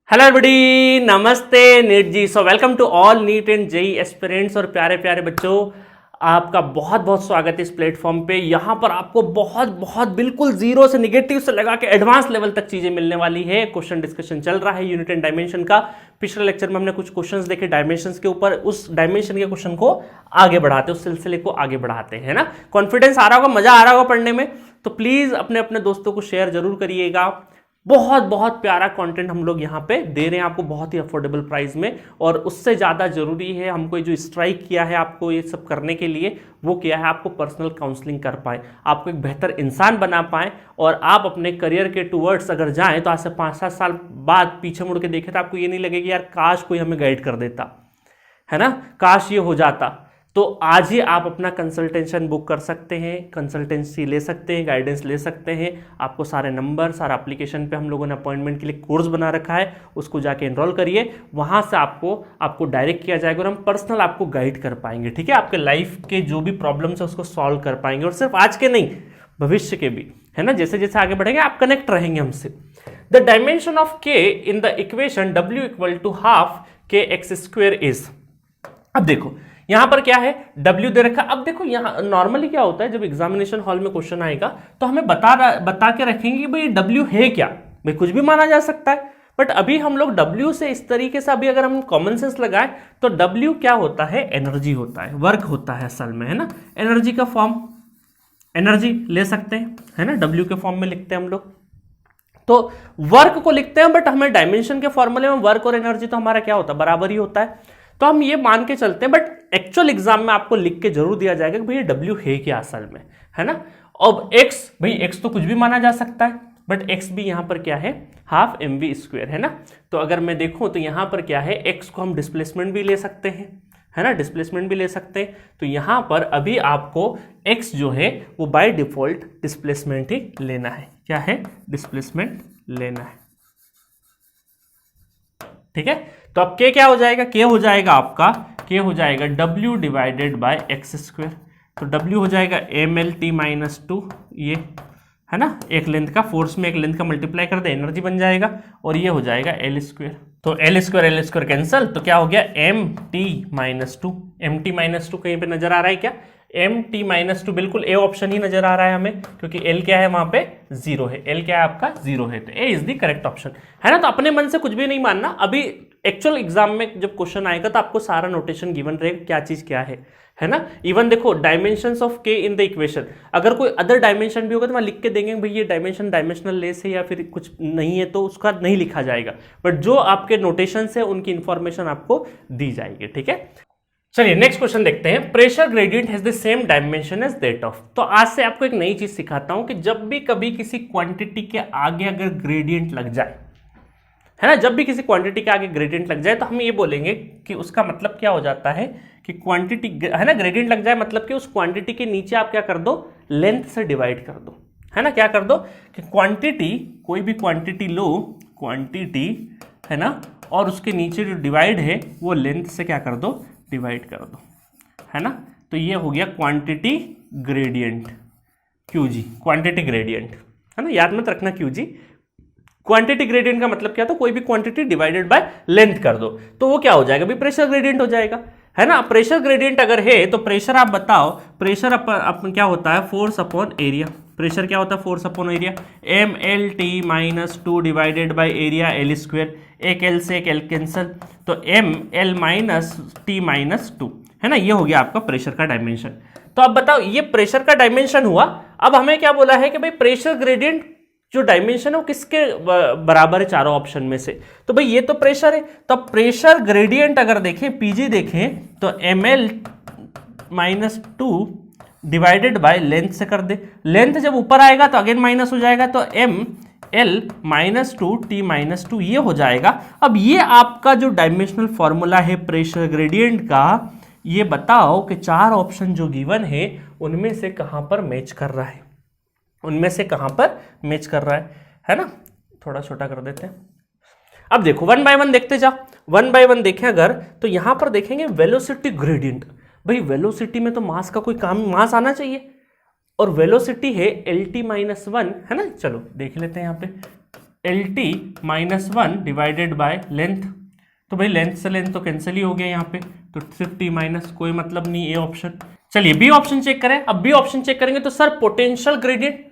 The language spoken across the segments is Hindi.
हेलो एवरीबॉडी, नमस्ते NEET ji. So welcome to all NEET and JEE aspirants. और प्यारे प्यारे बच्चों, आपका बहुत बहुत स्वागत है इस प्लेटफॉर्म पे। यहाँ पर आपको बहुत बहुत बिल्कुल जीरो से निगेटिव से लगा के एडवांस लेवल तक चीजें मिलने वाली है। क्वेश्चन डिस्कशन चल रहा है यूनिट एंड डायमेंशन का। पिछले लेक्चर में हमने कुछ क्वेश्चंस देखे डायमेंशंस के ऊपर, उस डायमेंशन के क्वेश्चन को आगे बढ़ाते, उस सिलसिले को आगे बढ़ाते हैं ना। कॉन्फिडेंस आ रहा होगा, मजा आ रहा होगा पढ़ने में, तो प्लीज अपने अपने दोस्तों को शेयर जरूर करिएगा। बहुत बहुत प्यारा कंटेंट हम लोग यहाँ पे दे रहे हैं आपको, बहुत ही अफोर्डेबल प्राइस में। और उससे ज़्यादा जरूरी है, हमको जो स्ट्राइक किया है आपको ये सब करने के लिए, वो किया है आपको पर्सनल काउंसलिंग कर पाए, आपको एक बेहतर इंसान बना पाए, और आप अपने करियर के टूवर्ड्स अगर जाएं तो आज से 5-7 साल बाद पीछे मुड़ के देखें तो आपको ये नहीं लगेगा यार काश कोई हमें गाइड कर देता, है ना, काश ये हो जाता। तो आज ही आप अपना कंसल्टेशन बुक कर सकते हैं, कंसल्टेंसी ले सकते हैं, गाइडेंस ले सकते हैं। आपको सारे नंबर, सारा एप्लीकेशन पे हम लोगों ने अपॉइंटमेंट के लिए कोर्स बना रखा है, उसको जाके एनरोल करिए। वहाँ से आपको डायरेक्ट किया जाएगा और हम पर्सनल आपको गाइड कर पाएंगे, ठीक है। आपके लाइफ के जो भी प्रॉब्लम्स है उसको सॉल्व कर पाएंगे, और सिर्फ आज के नहीं, भविष्य के भी, है ना। जैसे जैसे आगे बढ़ेंगे आप कनेक्ट रहेंगे हमसे। द डायमेंशन ऑफ के in the equation W = half kx² is. अब देखो यहां पर क्या है, W दे रखा। अब देखो यहां नॉर्मली क्या होता है, जब एग्जामिनेशन हॉल में क्वेश्चन आएगा तो हमें बता के रखेंगे कि भाई W है क्या। भाई कुछ भी माना जा सकता है, बट अभी हम लोग W से इस तरीके से, अभी अगर हम कॉमन सेंस लगाएं तो W क्या होता है, एनर्जी होता है, वर्क होता है असल में, है ना। एनर्जी का फॉर्म, एनर्जी ले सकते हैं, है ना, W के फॉर्म में लिखते हैं हम लोग। तो वर्क को लिखते हैं, बट हमें डायमेंशन के फॉर्मूले में वर्क और एनर्जी तो हमारा क्या होता है, बराबर ही होता है। तो हम ये मान के चलते हैं, बट एक्चुअल एग्जाम में आपको लिख के जरूर दिया जाएगा कि भाई W है क्या असल में, है ना। अब X, भाई X तो कुछ भी माना जा सकता है, बट X भी यहां पर क्या है, हाफ mv², है ना। तो अगर मैं देखूं तो यहां पर क्या है, X को हम डिस्प्लेसमेंट भी ले सकते हैं, है ना, डिस्प्लेसमेंट भी ले सकते हैं। तो यहां पर अभी आपको X जो है वो बाय डिफॉल्ट डिस्प्लेसमेंट ही लेना है। क्या है, डिस्प्लेसमेंट लेना है, ठीक है। तो अब k क्या हो जाएगा, k हो जाएगा आपका, k हो जाएगा W / x²। तो W हो जाएगा mlt-2, ये है ना, एक लेंथ का, फोर्स में एक लेंथ का मल्टीप्लाई कर दे, एनर्जी बन जाएगा, और ये हो जाएगा L²। तो L² कैंसल, तो क्या हो गया, mt-2। mt-2 कहीं पे नजर आ रहा है क्या, mt-2 बिल्कुल ए ऑप्शन ही नजर आ रहा है हमें, क्योंकि L क्या है वहां पे 0 है, L क्या है आपका 0 है, तो A is the correct option, है ना। तो अपने मन से कुछ भी नहीं मानना। अभी एक्चुअल एग्जाम में जब क्वेश्चन आएगा तो आपको सारा नोटेशन गिवन रहेगा, क्या चीज क्या है ना। इवन देखो डायमेंशंस ऑफ के इन द इक्वेशन, अगर कोई अदर डायमेंशन भी होगा तो वहां लिख के देंगे भाई ये डायमेंशन डायमेंशनल लेस है या फिर कुछ नहीं है, तो उसका नहीं लिखा जाएगा, बट जो आपके नोटेशन है उनकी इंफॉर्मेशन आपको दी जाएगी, ठीक है। चलिए नेक्स्ट क्वेश्चन देखते हैं। Pressure gradient has the same dimension as that of. तो आज से आपको एक नई चीज सिखाता हूं कि जब भी कभी किसी क्वांटिटी के आगे अगर ग्रेडियंट लग जाए, है ना, जब भी किसी क्वांटिटी के आगे ग्रेडियंट लग जाए तो हम ये बोलेंगे कि उसका मतलब क्या हो जाता है कि क्वांटिटी, है ना, ग्रेडियंट लग जाए मतलब कि उस क्वांटिटी के नीचे आप क्या कर दो, लेंथ से डिवाइड कर दो, है ना। क्या कर दो कि क्वांटिटी, कोई भी क्वांटिटी लो, क्वांटिटी, है ना, और उसके नीचे जो डिवाइड है वो लेंथ से क्या कर दो, डिवाइड कर दो, है ना। तो ये हो गया quantity gradient, QG, quantity gradient, है ना, याद मत रखना QG। क्वांटिटी ग्रेडियंट का मतलब क्या, तो कोई भी क्वांटिटी डिवाइडेड बाय लेंथ कर दो, तो वो क्या हो जाएगा, भी प्रेशर ग्रेडियंट हो जाएगा, है ना। प्रेशर ग्रेडियंट अगर है तो प्रेशर आप बताओ, प्रेशर अपन क्या होता है, फोर्स अपॉन एरिया। प्रेशर क्या होता है, force upon area, mlt-2 divided by area L²। एक L से एक L कैंसल, तो ml-t-2, है ना। ये हो गया आपका प्रेशर का डायमेंशन। तो अब बताओ ये प्रेशर का डायमेंशन हुआ। अब हमें क्या बोला है कि भाई प्रेशर ग्रेडियंट जो डायमेंशन है वो किसके बराबर है चारों ऑप्शन में से, तो भाई ये तो प्रेशर है। तो प्रेशर ग्रेडियंट अगर देखें, PG देखें, तो ml-2 डिवाइडेड बाय लेंथ से कर दे। लेंथ जब ऊपर आएगा तो अगेन माइनस हो जाएगा, तो ml-2 t-2 ये हो जाएगा। अब ये आपका जो डायमेंशनल फॉर्मूला है प्रेशर ग्रेडियंट का, ये बताओ कि चार ऑप्शन जो गिवन है उनमें से कहां पर मैच कर रहा है, उनमें से कहां पर मैच कर रहा है ना। थोड़ा छोटा कर देते हैं। अब देखो वन बाय वन देखते जाओ, वन बाय वन देखें अगर, तो यहां पर देखेंगे वेलोसिटी ग्रेडियंट। भाई वेलोसिटी में तो मास का कोई काम, मास आना चाहिए, और वेलोसिटी है LT-1, है ना। चलो देख लेते हैं यहाँ पे, L t minus one divided by length. तो भाई लेंथ से लेंथ तो कैंसिल ही हो गया यहाँ पे, तो सिर्फ टी माइनस, कोई मतलब नहीं ए ऑप्शन। चलिए बी ऑप्शन चेक करें। अब बी ऑप्शन चेक करेंगे तो सर पोटेंशियल ग्रेडियंट,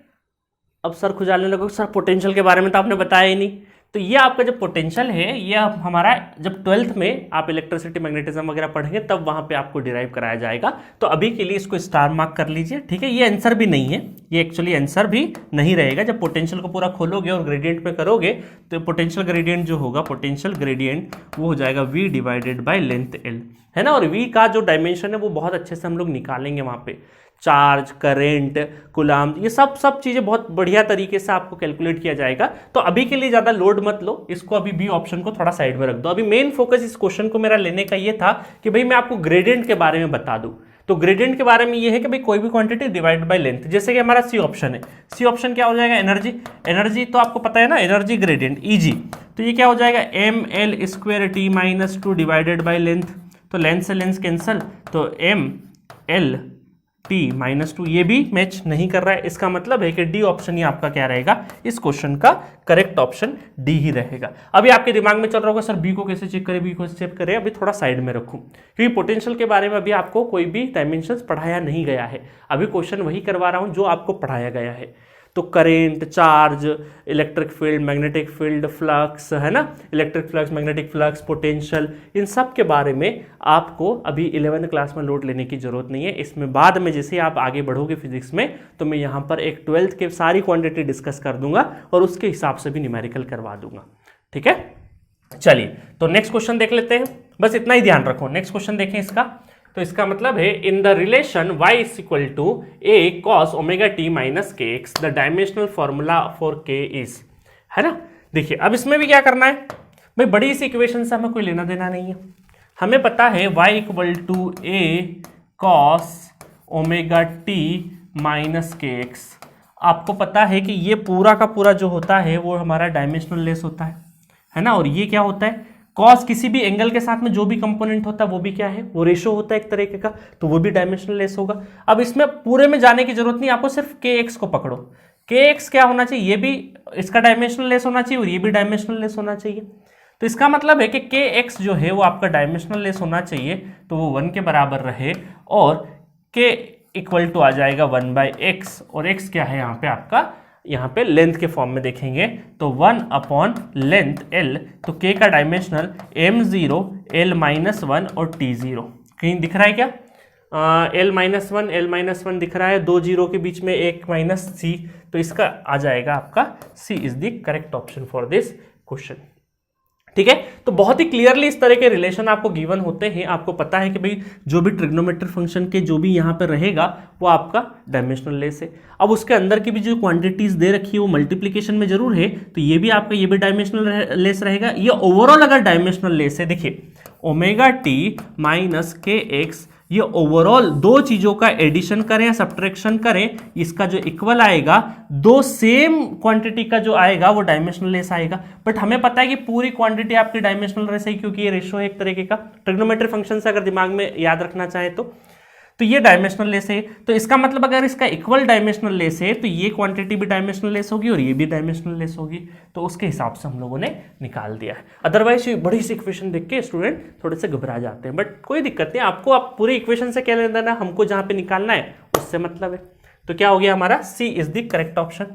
अब सर खुजाने लगो सर पोटेंशियल के बारे में तो आपने बताया ही नहीं। तो ये आपका जो पोटेंशियल है ये हमारा जब 12th में आप इलेक्ट्रिसिटी मैग्नेटिज्म वगैरह पढ़ेंगे तब वहां पे आपको डिराइव कराया जाएगा। तो अभी के लिए इसको स्टार मार्क कर लीजिए, ठीक है। ये आंसर भी नहीं है, ये एक्चुअली आंसर भी नहीं रहेगा। जब पोटेंशियल को पूरा खोलोगे और ग्रेडियंट में करोगे तो पोटेंशियल ग्रेडियंट जो होगा, पोटेंशियल ग्रेडियंट वो हो जाएगा v divided by length l, है ना। और v का जो डायमेंशन है वो बहुत अच्छे से हम लोग निकालेंगे वहां पे। चार्ज, करेंट, कूलाम, ये सब चीजें बहुत बढ़िया तरीके से आपको कैलकुलेट किया जाएगा। तो अभी के लिए ज्यादा लोड मत लो, इसको अभी बी ऑप्शन को थोड़ा साइड में रख दो। अभी मेन फोकस इस क्वेश्चन को मेरा लेने का ये था कि भाई मैं आपको ग्रेडियंट के बारे में बता दूं। तो ग्रेडियंट के बारे में ये है कि भाई कोई भी क्वांटिटी डिवाइड बाय लेंथ, जैसे कि हमारा सी ऑप्शन है। सी ऑप्शन क्या हो जाएगा, एनर्जी। एनर्जी तो आपको पता है ना, एनर्जी ग्रेडियंट ईजी, तो ये क्या हो जाएगा m l square t minus two divided by length. तो लेंथ से लेंथ कैंसल, तो m l t minus two, ये भी मैच नहीं कर रहा है। इसका मतलब है कि डी ऑप्शन ही आपका क्या रहेगा, इस क्वेश्चन का करेक्ट ऑप्शन डी ही रहेगा। अभी आपके दिमाग में चल रहा होगा सर बी को कैसे चेक करें, बी को कैसे चेक करें। अभी थोड़ा साइड में रखूं क्योंकि पोटेंशियल के बारे में अभी आपको कोई भी डायमेंशंस पढ़ाया नहीं गया है। अभी क्वेश्चन वही करवा रहा हूं जो आपको पढ़ाया गया है। तो current, charge, electric field, magnetic field, flux, है ना, electric flux, magnetic flux, potential, इन सब के बारे में आपको अभी 11th क्लास में लोड लेने की जरूरत नहीं है। इसमें बाद में जैसे आप आगे बढ़ोगे फिजिक्स में तो मैं यहाँ पर एक 12th के सारी क्वांटिटी डिस्कस कर दूंगा और उसके हिसाब से भी न्यूमेरिकल करवा दूंगा, ठीक है। चलिए तो नेक्स्ट क्वेश्चन देख लेते हैं, बस इतना ही ध्यान रखो। नेक्स्ट क्वेश्चन देखें इसका, तो इसका मतलब है in the relation y is equal to a cos omega t minus k x the dimensional formula for k is, है ना। देखिए अब इसमें भी क्या करना है भाई, बड़ी सी इक्वेशन से हमें कोई लेना देना नहीं है। हमें पता है y equal to a cos omega t minus k x. आपको पता है कि ये पूरा का पूरा जो होता है वो हमारा डायमेंशनल लेस होता है ना। और ये क्या होता है, कॉस किसी भी एंगल के साथ में जो भी कंपोनेंट होता है वो भी क्या है, वो रेशो होता है एक तरीके का, तो वो भी डायमेंशनल लेस होगा। अब इसमें पूरे में जाने की जरूरत नहीं, आपको सिर्फ के एक्स को पकड़ो। के एक्स क्या होना चाहिए, ये भी इसका डायमेंशनल लेस होना चाहिए और ये भी डायमेंशनल लेस होना चाहिए। तो इसका मतलब है कि के एक्स जो है वो आपका डायमेंशनल लेस होना चाहिए, तो वो 1 के बराबर रहे और के इक्वल टू आ जाएगा 1/x, और x क्या है यहाँ पे आपका, यहाँ पे लेंथ के फॉर्म में देखेंगे तो 1 अपॉन लेंथ l, तो k का डायमेंशनल m0 l-1 और t0 कहीं दिख रहा है क्या, l-1 दिख रहा है, 2 जीरो के बीच में एक माइनस c, तो इसका आ जाएगा आपका c is the correct option for this question, ठीक है। तो बहुत ही क्लियरली इस तरह के रिलेशन आपको गिवन होते हैं। आपको पता है कि भाई जो भी ट्रिग्नोमेट्रिक फंक्शन के जो भी यहाँ पे रहेगा वो आपका डायमेंशनल लेस है। अब उसके अंदर की भी जो क्वांटिटीज दे रखी है वो मल्टीप्लिकेशन में जरूर है, तो ये भी आपका ये भी डायमेंशनल लेस रहेगा। ये ओवरऑल अगर डायमेंशनल लेस है, देखिए omega T minus k x, ये ओवरऑल दो चीजों का एडिशन करें या सब्ट्रैक्शन करें, इसका जो इक्वल आएगा, दो सेम क्वांटिटी का जो आएगा वो डायमेंशनल लेस आएगा। बट हमें पता है कि पूरी क्वांटिटी आपकी डायमेंशनल लेस है क्योंकि ये रेशियो है एक तरीके का ट्रिग्नोमेट्रिक फंक्शन से, अगर दिमाग में याद रखना चाहे तो ये डायमेंशनल लेस है। तो इसका मतलब अगर इसका इक्वल डायमेंशनल लेस है तो ये क्वांटिटी भी डायमेंशनल लेस होगी और ये भी डायमेंशनल लेस होगी, तो उसके हिसाब से हम लोगों ने निकाल दिया है। अदरवाइज बड़ी सी इक्वेशन देख के स्टूडेंट थोड़े से घबरा जाते हैं, बट कोई दिक्कत नहीं, आपको आप पूरी इक्वेशन से क्या लेना देना, हमको जहां पे निकालना है उससे मतलब है। तो क्या हो गया हमारा, सी इज द करेक्ट ऑप्शन,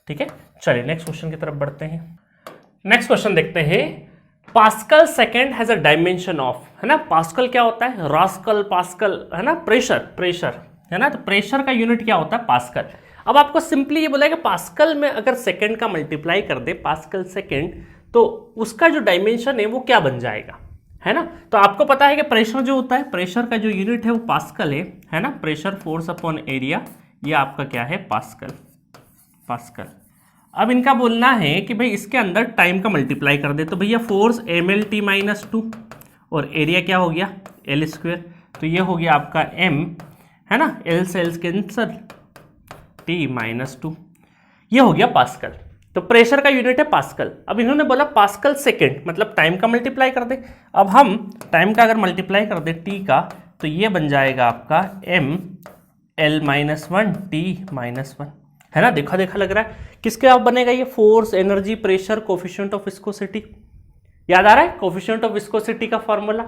ठीक है। चलिए नेक्स्ट क्वेश्चन की तरफ बढ़ते हैं। नेक्स्ट क्वेश्चन देखते हैं, pascal second has a dimension of, है ना। पास्कल क्या होता है, रास्कल, पास्कल, है ना, प्रेशर है ना। तो प्रेशर का यूनिट क्या होता है, पास्कल। अब आपको सिंपली ये बोला है कि पास्कल में अगर सेकेंड का मल्टीप्लाई कर दे, पास्कल सेकेंड, तो उसका जो डायमेंशन है वो क्या बन जाएगा, है ना। तो आपको पता है कि प्रेशर जो होता है, प्रेशर का जो यूनिट है वो पास्कल है ना। प्रेशर फोर्स अपॉन एरिया, ये आपका क्या है, पास्कल। अब इनका बोलना है कि भाई इसके अंदर टाइम का मल्टीप्लाई कर दे, तो भैया फोर्स mlt-2 और एरिया क्या हो गया l², तो ये हो गया आपका m, है ना, l से l कैंसल, t-2, ये हो गया पास्कल। तो प्रेशर का यूनिट है पास्कल। अब इन्होंने बोला पास्कल सेकेंड, मतलब टाइम का मल्टीप्लाई कर दे। अब हम टाइम का अगर मल्टीप्लाई कर दे t का, तो ये बन जाएगा आपका m l-1 t-1, है ना, देखा देखा लग रहा है। किसके आप बनेगा ये? Force, energy, pressure, coefficient of viscosity. याद आ रहा है कोफिशिएंट ऑफ विस्कोसिटी का formula?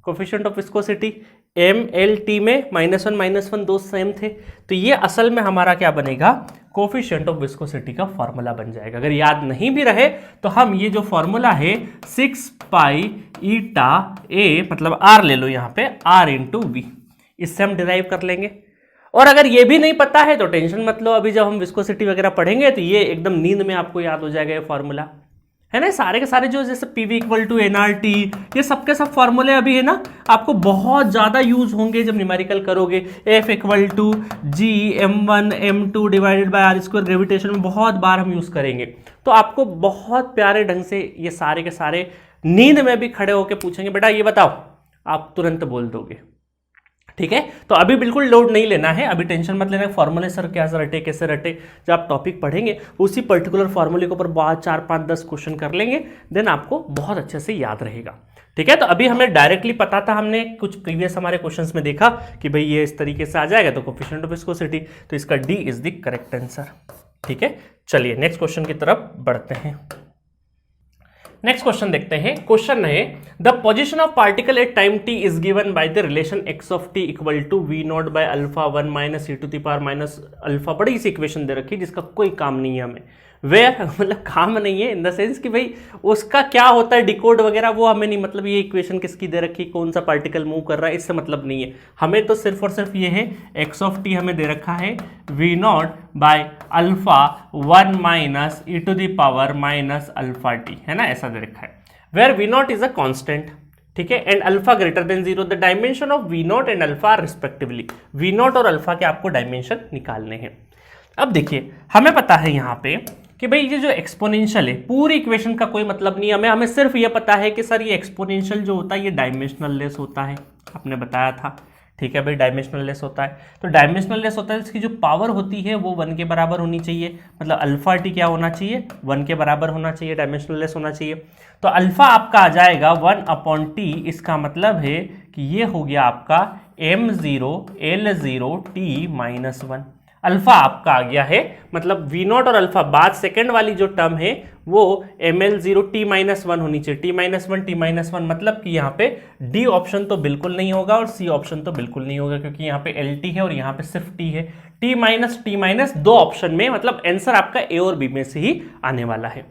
Coefficient of viscosity MLT में -1 दो सेम थे, तो ये असल में हमारा क्या बनेगा? कोफिशिएंट ऑफ विस्कोसिटी का फॉर्मूला बन जाएगा। अगर याद नहीं भी रहे तो हम ये जो फॉर्मूला है 6 पाई ईटा A, मतलब R ले लो यहाँ पे, R इंटू V, इससे हम डिराइव कर लेंगे। और अगर ये भी नहीं पता है तो टेंशन मत लो, अभी जब हम विस्कोसिटी वगैरह पढ़ेंगे तो ये एकदम नींद में आपको याद हो जाएगा ये फॉर्मूला, है ना। सारे के सारे जो जैसे PV इक्वल टू NRT, ये सबके सब फॉर्मूले अभी है ना आपको बहुत ज़्यादा यूज होंगे जब न्यूमेरिकल करोगे। F equal to G M1 M2 divided by R square, gravitation में बहुत बार हम यूज़ करेंगे, तो आपको बहुत प्यारे ढंग से ये सारे के सारे नींद में भी खड़े होकर पूछेंगे, बेटा ये बताओ, आप तुरंत बोल दोगे, ठीक है। तो अभी बिल्कुल लोड नहीं लेना है, अभी टेंशन मत लेना फॉर्मूले सर क्या रटे कैसे रटे। जब आप टॉपिक पढ़ेंगे उसी पर्टिकुलर फॉर्मूले के ऊपर बाद 4 5 10 क्वेश्चन कर लेंगे, देन आपको बहुत अच्छे से याद रहेगा, ठीक है। तो अभी हमें डायरेक्टली पता था, हमने कुछ प्रीवियस हमारे क्वेश्चंस में देखा कि भाई ये इस तरीके से आ जाएगा, तो कोफिशिएंट ऑफ विस्कोसिटी, तो इसका D is the correct answer, ठीक है। चलिए नेक्स्ट क्वेश्चन की तरफ बढ़ते हैं। नेक्स्ट क्वेश्चन देखते हैं। क्वेश्चन है the position of particle at time t is given by the relation x of t equal to v not by alpha 1 minus e to the power minus alpha. बड़ी सी इक्वेशन दे रखी है जिसका कोई काम नहीं है हमें, वेयर मतलब काम नहीं है इन द सेंस कि भाई उसका क्या होता है डिकोड वगैरह वो हमें नहीं, मतलब ये इक्वेशन किसकी दे रखी, कौन सा पार्टिकल मूव कर रहा है, इससे मतलब नहीं है हमें। तो सिर्फ और सिर्फ ये है x ऑफ t हमें दे रखा है v not by alpha 1 minus e to the power minus alpha t, है ना, ऐसा दे रखा है। Where v not is a constant, ठीक है, and alpha greater than 0, the dimension of v not and alpha respectively. v not और अल्फा के आपको डायमेंशन निकालने हैं। अब देखिए हमें पता है यहाँ पे कि भाई ये जो एक्सपोनेंशियल है, पूरी इक्वेशन का कोई मतलब नहीं है हमें सिर्फ ये पता है कि सर ये एक्सपोनेंशियल जो होता है ये डायमेंशनल लेस होता है, आपने बताया था, ठीक है भाई, डायमेंशनल लेस होता है। तो डायमेंशनल लेस होता है, इसकी जो पावर होती है वो 1 के बराबर होनी चाहिए, मतलब अल्फा टी क्या होना चाहिए, 1 के बराबर होना चाहिए, डायमेंशनल लेस होना चाहिए। तो अल्फा आपका आ जाएगा 1/t, इसका मतलब है कि ये हो गया आपका m0 L0 t minus 1। Alpha आपका आ गया है, मतलब v नॉट और अल्फा बाद सेकेंड वाली जो टर्म है वो ml0 t माइनस 1 होनी चाहिए, t माइनस 1 t माइनस 1, मतलब कि यहाँ पे D ऑप्शन तो बिल्कुल नहीं होगा और C ऑप्शन तो बिल्कुल नहीं होगा, क्योंकि यहाँ पे LT है और यहाँ पे सिर्फ T है। t माइनस दो ऑप्शन में, मतलब आंसर आपका A और B में से ही आने वाला है,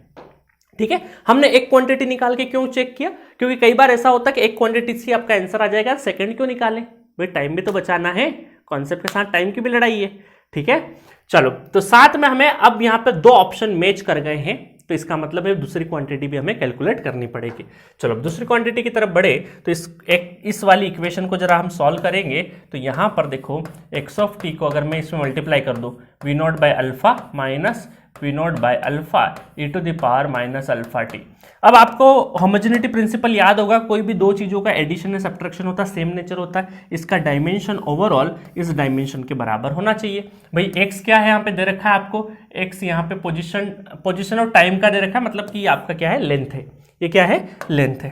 ठीक है। हमने एक क्वांटिटी निकाल के क्यों चेक किया, क्योंकि कई बार ऐसा होता है कि एक क्वांटिटी से आपका आंसर आ जाएगा, सेकंड क्यों निकालें भाई, टाइम भी तो बचाना है, कॉन्सेप्ट के साथ टाइम की भी लड़ाई है, ठीक है। चलो तो साथ में हमें अब यहाँ पे दो ऑप्शन मैच कर गए हैं, तो इसका मतलब है दूसरी क्वांटिटी भी हमें कैलकुलेट करनी पड़ेगी। चलो अब दूसरी क्वांटिटी की तरफ बढ़े तो इस वाली इक्वेशन को जरा हम सॉल्व करेंगे। तो यहाँ पर देखो x ऑफ t को अगर मैं इसमें मल्टीप्लाई कर दूँ v not by alpha minus v not by alpha e to the power minus alpha t। अब आपको होमोजेनिटी प्रिंसिपल याद होगा, कोई भी दो चीज़ों का एडिशन या सब्ट्रैक्शन होता है सेम नेचर होता है, इसका डायमेंशन ओवरऑल इस डायमेंशन के बराबर होना चाहिए। भाई x क्या है यहाँ पे दे रखा है आपको, x यहाँ पे पोजीशन ऑफ टाइम का दे रखा है, मतलब कि आपका क्या है, लेंथ है, ये क्या है, लेंथ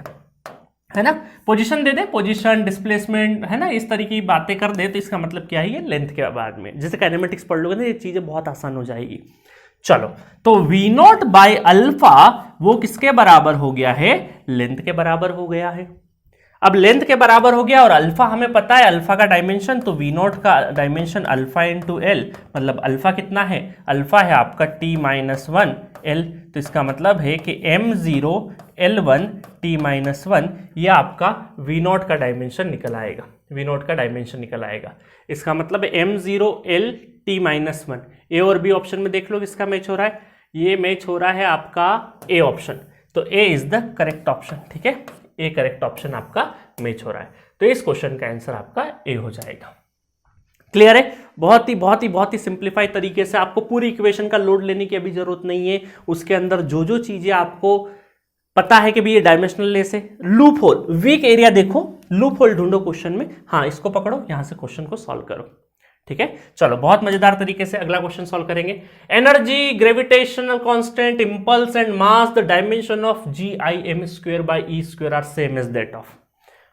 है ना। पोजीशन दे दे, पोजीशन डिस्प्लेसमेंट, है ना, इस तरीके की बातें कर दे तो इसका मतलब क्या है, ये लेंथ के बाद में, जैसे काइनेमेटिक्स पढ़ लोगे ना ये चीज़ें बहुत आसान हो जाएगी। चलो तो v नॉट बाय अल्फा वो किसके बराबर हो गया है, लेंथ के बराबर हो गया है। अब लेंथ के बराबर हो गया और अल्फा हमें पता है अल्फा का डायमेंशन, तो v नॉट का डायमेंशन अल्फा इंटू एल, मतलब अल्फा कितना है, अल्फा है आपका t माइनस 1 l, तो इसका मतलब है कि m0 L1 t माइनस 1 ये आपका v नॉट का डायमेंशन निकल आएगा, v नॉट का डायमेंशन निकल आएगा। इसका मतलब है m0 L t माइनस 1, ए और बी ऑप्शन में देख लो किसका मैच हो रहा है, ये मैच हो रहा है आपका ए ऑप्शन, तो A is the correct option, ठीक है, ए करेक्ट ऑप्शन आपका मैच हो रहा है, तो इस क्वेश्चन का आंसर आपका ए हो जाएगा। क्लियर है, बहुत ही सिंप्लीफाइड तरीके से, आपको पूरी इक्वेशन का लोड लेने की अभी जरूरत नहीं है, उसके अंदर जो जो चीजें आपको पता है कि भी ये डायमेंशनल लेस है। लूप होल, वीक एरिया देखो, लूप होल ढूंढो क्वेश्चन में, हाँ इसको पकड़ो, यहां से क्वेश्चन को सॉल्व करो, ठीक है। चलो बहुत मजेदार तरीके से अगला क्वेश्चन सॉल्व करेंगे। Energy, gravitational constant, impulse and mass, the dimension of GIm² by E² are same as that of,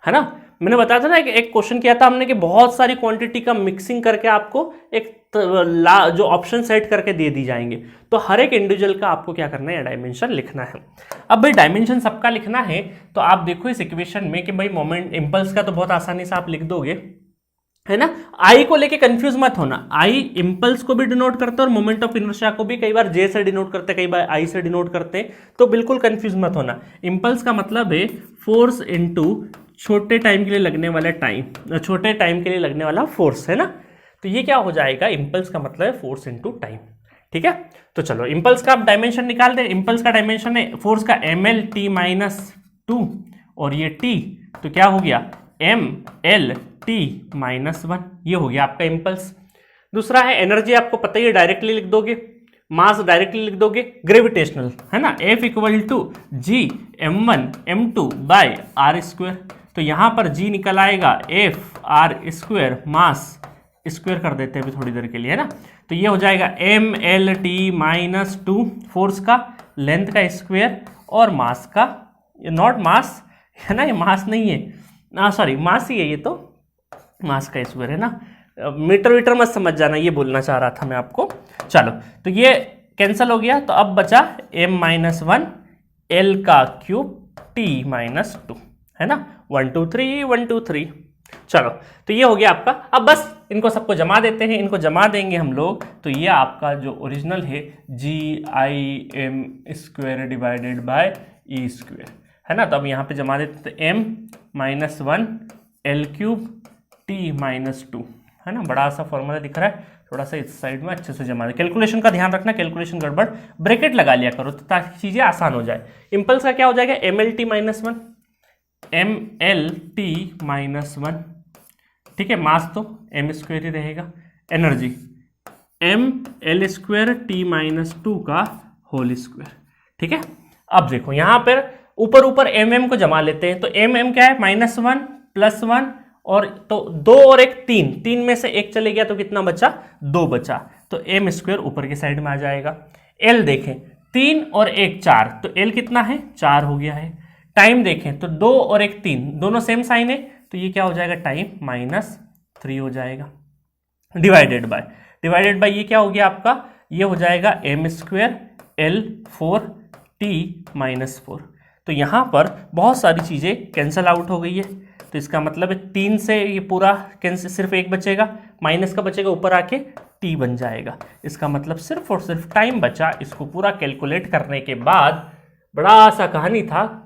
है ना। मैंने बताया था ना एक क्वेश्चन किया था हमने कि बहुत सारी क्वांटिटी का मिक्सिंग करके आपको एक जो ऑप्शन सेट करके दे दी जाएंगे। तो हर एक इंडिविजुअल का आपको क्या करना है, डायमेंशन लिखना है। अब भाई डायमेंशन सबका लिखना है, तो आप देखो इस इक्वेशन में कि भाई मोमेंट इंपल्स का तो बहुत आसानी से आप लिख दोगे, है ना। आई को लेके कंफ्यूज मत होना, आई इंपल्स को भी डिनोट करते हैं और मोमेंट ऑफ इनर्शिया को भी कई बार जे से डिनोट करते हैं, कई बार आई से डिनोट करते हैं, तो बिल्कुल कंफ्यूज मत होना। इंपल्स का मतलब है फोर्स इनटू छोटे टाइम के लिए लगने वाला टाइम, छोटे टाइम के लिए लगने वाला फोर्स, है ना। तो ये क्या हो जाएगा, इंपल्स का मतलब है फोर्स इनटू टाइम, ठीक है। तो चलो इंपल्स का आप डायमेंशन निकाल दें। इंपल्स का डायमेंशन है फोर्स का ml t माइनस 2 और ये t, तो क्या हो गया ml t माइनस 1, ये हो गया आपका इंपल्स। दूसरा है एनर्जी, आपको पता ही है, डायरेक्टली लिख दोगे, मास डायरेक्टली लिख दोगे, ग्रेविटेशनल, है ना, F equal to G m1 m2 by R square. तो यहां पर g निकल आएगा F R square, mass square कर देते हैं अभी थोड़ी देर के लिए, है ना। तो ये हो जाएगा mlt माइनस 2, फोर्स का, लेंथ का स्क्वायर और मास का, नॉट मास, है ना, ये मास नहीं है, सॉरी मास ही है ये, तो मास का स्क्वायर, है ना। मीटर वीटर मत समझ जाना, ये बोलना चाह रहा था मैं आपको। चलो तो ये कैंसिल हो गया, तो अब बचा m माइनस 1 l का क्यूब t माइनस 2, है ना, 1 2 3 1 2 3। चलो तो ये हो गया आपका। अब बस इनको सबको जमा देते हैं, इनको जमा देंगे हम लोग, तो ये आपका जो ओरिजिनल है GIM square divided by E square, है ना। तो अब यहाँ पे जमा देते तो m minus 1 l cube t minus 2, है ना, बड़ा सा फॉर्मूला दिख रहा है, थोड़ा सा इस साइड में अच्छे से जमा दे। कैलकुलेशन का ध्यान रखना, कैलकुलेशन गड़बड़, ब्रैकेट लगा लिया करो तो ताकि चीज़ें आसान हो जाए। इंपल्स का क्या हो जाएगा, MLT माइनस 1 MLT माइनस 1, ठीक है। मास तो m स्क्वायर ही रहेगा, energy ml square t minus 2 का होल स्क्वायर, ठीक है। अब देखो यहाँ पर ऊपर ऊपर mm को जमा लेते हैं, तो mm क्या है, माइनस 1 प्लस 1, और तो 2 और 1 3, 3 में से 1 चले गया तो कितना बचा, 2 बचा, तो m स्क्वायर ऊपर की साइड में आ जाएगा। l देखें 3 और 1 4, तो l कितना है, 4 हो गया है। टाइम देखें तो 2 और 1 3, दोनों सेम साइन है, तो ये क्या हो जाएगा, टाइम माइनस 3 हो जाएगा। डिवाइडेड बाय ये क्या हो गया आपका, ये हो जाएगा m square l 4 t minus 4। तो यहाँ पर बहुत सारी चीज़ें कैंसिल आउट हो गई है, तो इसका मतलब है 3 से ये पूरा कैंसिल, सिर्फ 1 बचेगा, माइनस का बचेगा, ऊपर आके t बन जाएगा। इसका मतलब सिर्फ और सिर्फ टाइम बचा। इसको पूरा कैलकुलेट करने के बाद बड़ा सा कहानी था,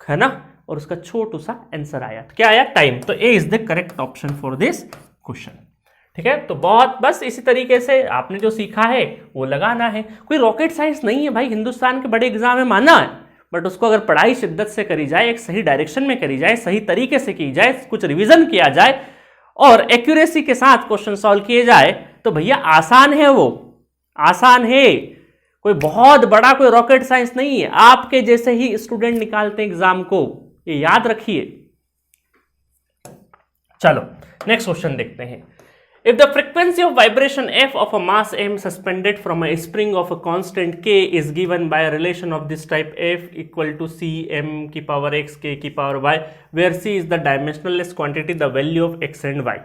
है ना, और उसका छोटू सा आंसर आया। तो क्या आया, टाइम। तो A is the correct option for this question, ठीक है। तो बहुत बस इसी तरीके से आपने जो सीखा है वो लगाना है। कोई रॉकेट साइंस नहीं है भाई, हिंदुस्तान के बड़े एग्जाम में माना है, बट उसको अगर पढ़ाई शिद्दत से करी जाए, एक सही डायरेक्शन में करी जाए, सही तरीके से की जाए, कुछ रिवीजन किया जाए और एक्यूरेसी के साथ क्वेश्चन सॉल्व किए जाए, तो भैया आसान है, वो आसान है। कोई बहुत बड़ा कोई रॉकेट साइंस नहीं है, आपके जैसे ही स्टूडेंट निकालते हैं एग्जाम को, ये याद रखिए। चलो नेक्स्ट क्वेश्चन देखते हैं। If the frequency of vibration f of a mass m suspended from a spring of a constant k is given by a relation of this type, f equal to c m की power x k की power y, where c is the dimensionless quantity, the value of x and y।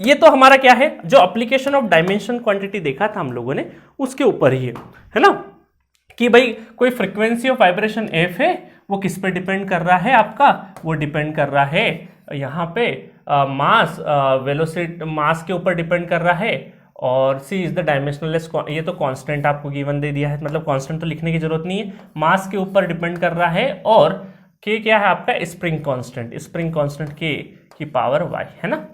ये तो हमारा क्या है, जो एप्लीकेशन ऑफ डायमेंशन क्वांटिटी देखा था हम लोगों ने, उसके ऊपर ही है ना, कि भाई कोई फ्रीक्वेंसी ऑफ वाइब्रेशन f है, वो किस पे डिपेंड कर रहा है आपका, वो डिपेंड कर रहा है यहाँ पे मास, वेलोसिटी, मास के ऊपर डिपेंड कर रहा है, और c इज द डायमेंशनलेस, ये तो कांस्टेंट आपको गिवन दे दिया है, मतलब कांस्टेंट तो लिखने की जरूरत नहीं है, मास के ऊपर डिपेंड कर रहा है, और k क्या है आपका, स्प्रिंग कांस्टेंट k की पावर y, है ना,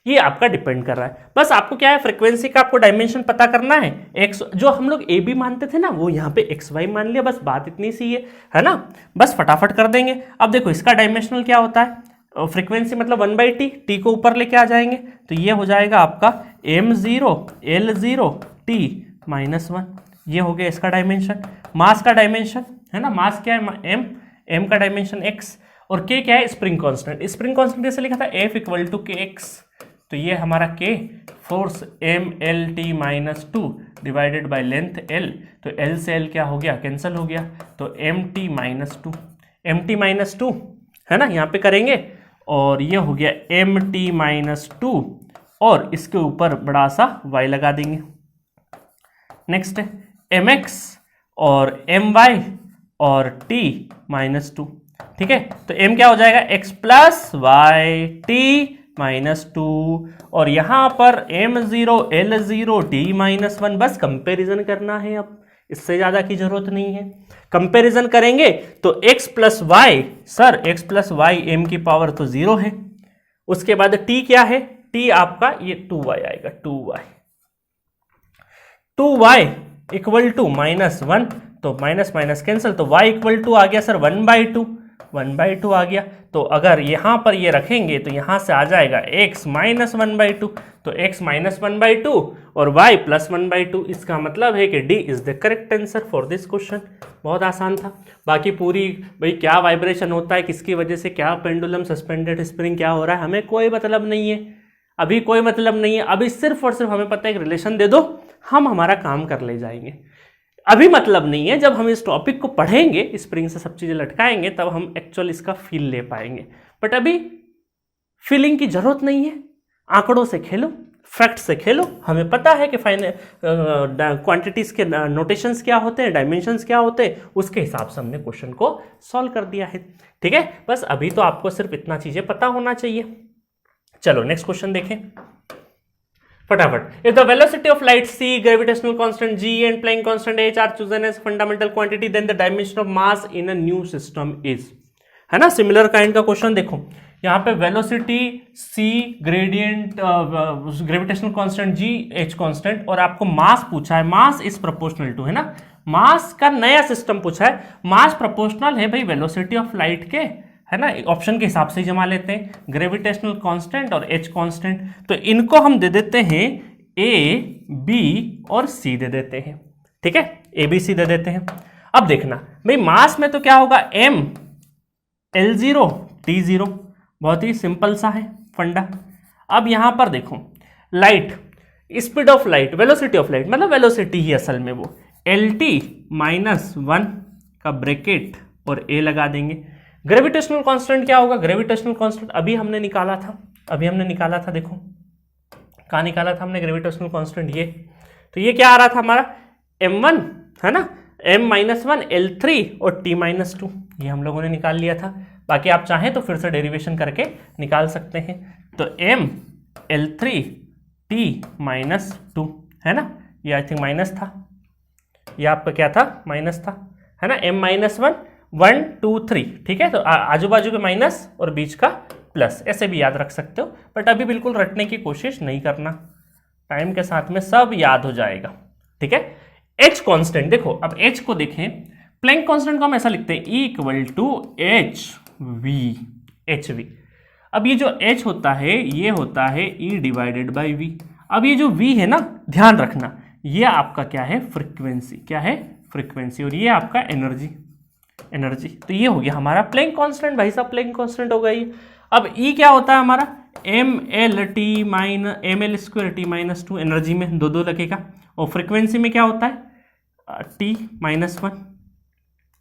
ये आपका डिपेंड कर रहा है। बस आपको क्या है, फ्रीक्वेंसी का आपको डायमेंशन पता करना है, x जो हम लोग a b मानते थे ना, वो यहाँ पे x y मान लिया, बस बात इतनी सी है ना, बस फटाफट कर देंगे। अब देखो इसका डायमेंशनल क्या होता है, फ्रीक्वेंसी मतलब 1/t, t को ऊपर लेके आ जाएंगे, तो ये हो जाएगा आपका m0 l0 t माइनस 1, ये हो गया इसका डायमेंशन। मास का डायमेंशन है ना, मास क्या है m का डायमेंशन x, और k क्या है, स्प्रिंग कांस्टेंट कैसे लिखा था, f इक्वल टू kx, तो ये हमारा k, force mlt minus 2 divided by length l, तो l से l क्या हो गया, कैंसिल हो गया, तो mt माइनस 2 है ना, यहाँ पे करेंगे, और ये हो गया mt माइनस 2, और इसके ऊपर बड़ा सा y लगा देंगे। नेक्स्ट है mx और my और t -2। ठीक है, तो m क्या हो जाएगा x प्लस वाई t -2 और यहां पर m0 l0 t -1। बस कंपैरिजन करना है, अब इससे ज्यादा की जरूरत नहीं है। कंपैरिजन करेंगे तो x plus Y, sir x plus Y m की पावर तो 0 है। उसके बाद t क्या है, t आपका ये 2y आएगा, 2y इक्वल टू -1, तो माइनस माइनस कैंसिल, तो y इक्वल टू आ गया सर 1/2 आ गया। तो अगर यहां पर ये रखेंगे तो यहां से आ जाएगा x -1/2, तो x -1/2 और y +1/2। इसका मतलब है कि D is the correct answer for this question. बहुत आसान था। बाकी पूरी भाई क्या वाइब्रेशन होता है, किसकी वजह से, क्या पेंडुलम, सस्पेंडेड स्प्रिंग क्या हो रहा है, हमें कोई मतलब नहीं है, अभी कोई मतलब नहीं है। अभी सिर्फ और सिर्फ हमें पता है, एक रिलेशन दे दो, हम हमारा काम कर ले जाएंगे। अभी मतलब नहीं है, जब हम इस टॉपिक को पढ़ेंगे, स्प्रिंग से सब चीज़ें लटकाएंगे, तब हम एक्चुअल इसका फील ले पाएंगे। बट अभी फीलिंग की जरूरत नहीं है। आंकड़ों से खेलो, फैक्ट से खेलो। हमें पता है कि क्वांटिटीज के नोटेशंस क्या होते हैं, डायमेंशंस क्या होते हैं, उसके हिसाब से हमने क्वेश्चन को सॉल्व कर दिया है। ठीक है, बस अभी तो आपको सिर्फ इतना चीज़ें पता होना चाहिए। चलो नेक्स्ट क्वेश्चन देखें फटाफट। If the velocity of light c, gravitational constant g and Planck constant h are chosen as fundamental quantity, then the dimension of mass in a new system is. है ना, सिमिलर काइंड का क्वेश्चन देखो। यहाँ पे velocity c, gradient, gravitational constant g, h constant, और आपको मास पूछा है। मास इज प्रोपोर्शनल टू, है ना, मास का नया सिस्टम पूछा है। मास प्रोपोर्शनल है भाई वेलोसिटी ऑफ लाइट के, है ना, ऑप्शन के हिसाब से जमा लेते हैं, ग्रेविटेशनल कांस्टेंट और h कांस्टेंट। तो इनको हम दे देते हैं a, b और c दे देते हैं। ठीक है, a b c दे देते हैं। अब देखना भाई, मास में तो क्या होगा, m l0 t0, बहुत ही सिंपल सा है फंडा। अब यहां पर देखो, light, speed of light, velocity of light, मतलब वेलोसिटी ही असल में वो lt -1 का ब्रैकेट और a लगा देंगे। ग्रेविटेशनल कांस्टेंट क्या होगा, ग्रेविटेशनल कांस्टेंट अभी हमने निकाला था, देखो कहाँ निकाला था हमने ग्रेविटेशनल कांस्टेंट, ये तो ये क्या आ रहा था हमारा m1, है ना, m-1 l3 और t -2, ये हम लोगों ने निकाल लिया था। बाकी आप चाहें तो फिर से डेरिवेशन करके निकाल सकते हैं। तो m l3 t -2, है ना, ये आई थिंक माइनस था, ये आपका क्या था, माइनस था, है ना, m-1 1 2 3। ठीक है, तो आजू बाजू के माइनस और बीच का प्लस, ऐसे भी याद रख सकते हो, बट अभी बिल्कुल रटने की कोशिश नहीं करना, टाइम के साथ में सब याद हो जाएगा। ठीक है, h कांस्टेंट देखो, अब h को देखें, प्लैंक कांस्टेंट को हम ऐसा लिखते हैं E = hv। अब ये जो h होता है, ये होता है E/v। अब ये जो v है ना, ध्यान रखना, ये आपका क्या है, फ्रीक्वेंसी, क्या है, फ्रीक्वेंसी, और ये आपका एनर्जी। तो ये हो गया हमारा प्लैंक कांस्टेंट, भाई साहब प्लैंक कांस्टेंट हो गई। अब E क्या होता है हमारा, ml2 t -2, एनर्जी में 2 लगेगा, और फ्रीक्वेंसी में क्या होता है, t -1,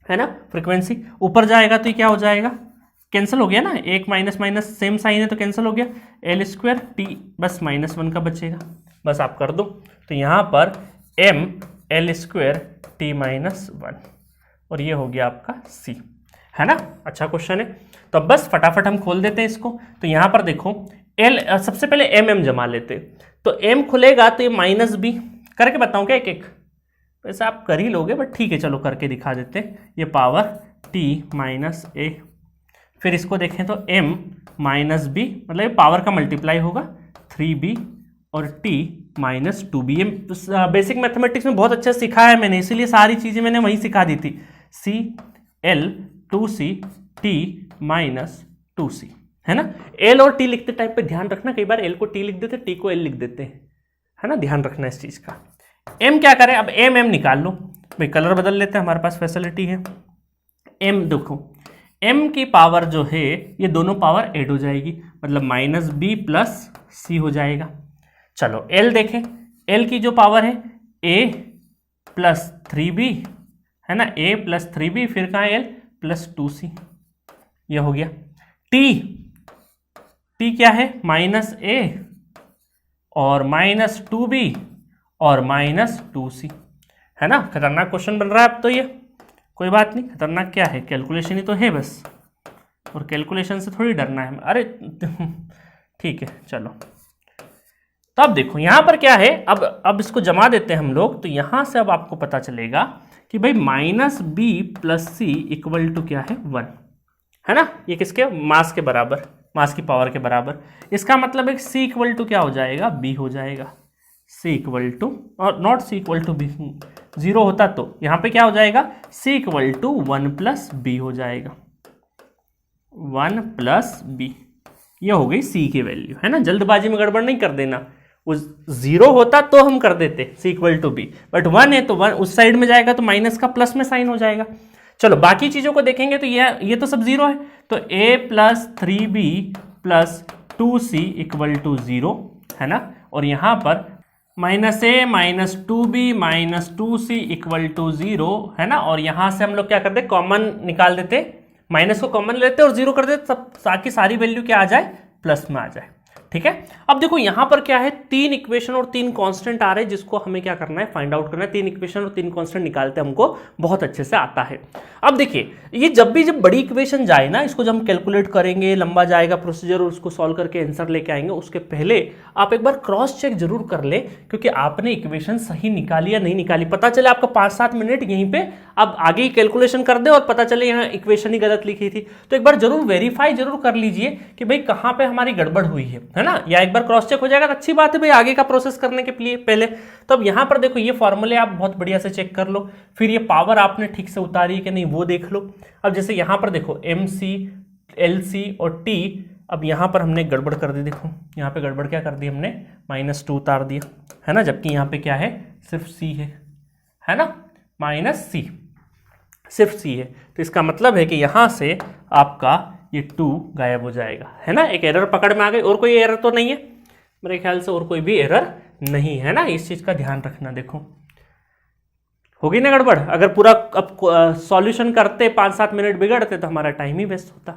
है ना, फ्रीक्वेंसी ऊपर जाएगा तो ये क्या हो जाएगा, कैंसिल हो गया ना, एक माइनस माइनस सेम साइन है तो कैंसिल हो गया, l2 t बस -1 का बचेगा, बस आप कर दो। तो यहाँ पर m l2 t -1 और ये हो गया आपका c, है ना। अच्छा क्वेश्चन है, तो अब बस फटाफट हम खोल देते हैं इसको। तो यहाँ पर देखो l, सबसे पहले m जमा लेते, तो m खुलेगा तो ये -b, करके बताऊँ क्या एक एक, वैसे आप कर ही लोगे बट ठीक है, चलो करके दिखा देते हैं। ये पावर t -a, फिर इसको देखें तो m -b, मतलब ये पावर का मल्टीप्लाई होगा, 3b और t -2b। ये बेसिक मैथमेटिक्स में बहुत अच्छा सिखा है मैंने, इसीलिए सारी चीज़ें मैंने वहीं सिखा दी थी। c l 2c t -2c, है ना। l और t लिखते टाइप पे ध्यान रखना, कई बार l को t लिख देते, t को l लिख देते हैं, है ना, ध्यान रखना इस चीज़ का। m क्या करें, अब m निकाल लो भाई, कलर बदल लेते हैं, हमारे पास फैसिलिटी है। m देखो, m की पावर जो है ये दोनों पावर ऐड हो जाएगी, मतलब -b + c हो जाएगा। चलो l देखें, l की जो पावर है a + 3b, है ना, a + 3b, फिर कहाँ l + 2c, ये हो गया। t क्या है, -a और -2b और -2c, है ना। खतरनाक क्वेश्चन बन रहा है अब तो ये, कोई बात नहीं, खतरनाक क्या है, कैलकुलेशन ही तो है बस, और कैलकुलेशन से थोड़ी डरना है। अरे ठीक है चलो। तो अब देखो यहाँ पर क्या है, अब इसको जमा देते हैं हम लोग, तो यहाँ से अब आपको पता चलेगा कि भाई -b + c = क्या है, 1, है ना। ये किसके, मास के बराबर, मास की पावर के बराबर। इसका मतलब है c = क्या हो जाएगा, b हो जाएगा। c = और नॉट c = b, 0 होता तो यहाँ पे क्या हो जाएगा, c = 1 + b हो जाएगा, 1 + b। ये हो गई c की वैल्यू, है ना। जल्दबाजी में गड़बड़ नहीं कर देना, उस 0 होता तो हम कर देते c = b, बट 1 है तो 1 उस साइड में जाएगा तो माइनस का प्लस में साइन हो जाएगा। चलो बाकी चीजों को देखेंगे तो ये तो सब 0 है, तो a + 3b + 2c = 0, है ना। और यहाँ पर -a - 2b - 2c = 0, है ना। और यहाँ से हम लोग क्या करते, कॉमन निकाल देते, माइनस को कॉमन लेते और 0 कर देते, सब ताकि सारी वैल्यू क्या आ जाए, प्लस में आ जाए, ठीक है। अब देखो यहाँ पर क्या है, 3 इक्वेशन और 3 कांस्टेंट आ रहे हैं, जिसको हमें क्या करना है, फाइंड आउट करना है। 3 इक्वेशन और 3 कांस्टेंट निकालते हमको बहुत अच्छे से आता है। अब देखिए ये जब बड़ी इक्वेशन जाए ना, इसको जब हम कैलकुलेट करेंगे, लंबा जाएगा प्रोसीजर और उसको सॉल्व करके आंसर लेके आएंगे, उसके पहले आप एक बार क्रॉस चेक जरूर कर ले, क्योंकि आपने इक्वेशन सही निकाली या नहीं निकाली। पता चले आपका 5-7 मिनट यहीं पे अब आगे ही कैलकुलेशन कर दे और पता चले यहाँ इक्वेशन ही गलत लिखी थी, तो एक बार जरूर वेरीफाई जरूर कर लीजिए कि भाई कहाँ पे हमारी गड़बड़ हुई है ना। या एक बार क्रॉस चेक हो जाएगा तो अच्छी बात है भाई, आगे का प्रोसेस करने के लिए पहले। तो अब यहाँ पर देखो ये फॉर्मूले आप बहुत बढ़िया से चेक कर लो, फिर ये पावर आपने ठीक से उतारी है कि नहीं वो देख लो। अब जैसे यहाँ पर देखो MC, LC और T, अब यहाँ पर हमने गड़बड़ कर दी, देखो यहाँ पे गड़बड़ क्या कर दी हमने, -2 उतार दिया, है ना, जबकि यहाँ पे क्या है, सिर्फ C है ना, -C सिर्फ C है। तो इसका मतलब है कि यहाँ से आपका ये 2 गायब हो जाएगा, है ना। एक एरर पकड़ में आ गई, और कोई एरर तो नहीं है मेरे ख्याल से, और कोई भी एरर नहीं है ना, इस चीज़ का ध्यान रखना। देखो होगी ना गड़बड़, अगर पूरा अब सॉल्यूशन करते 5-7 मिनट बिगड़ते तो हमारा टाइम ही वेस्ट होता।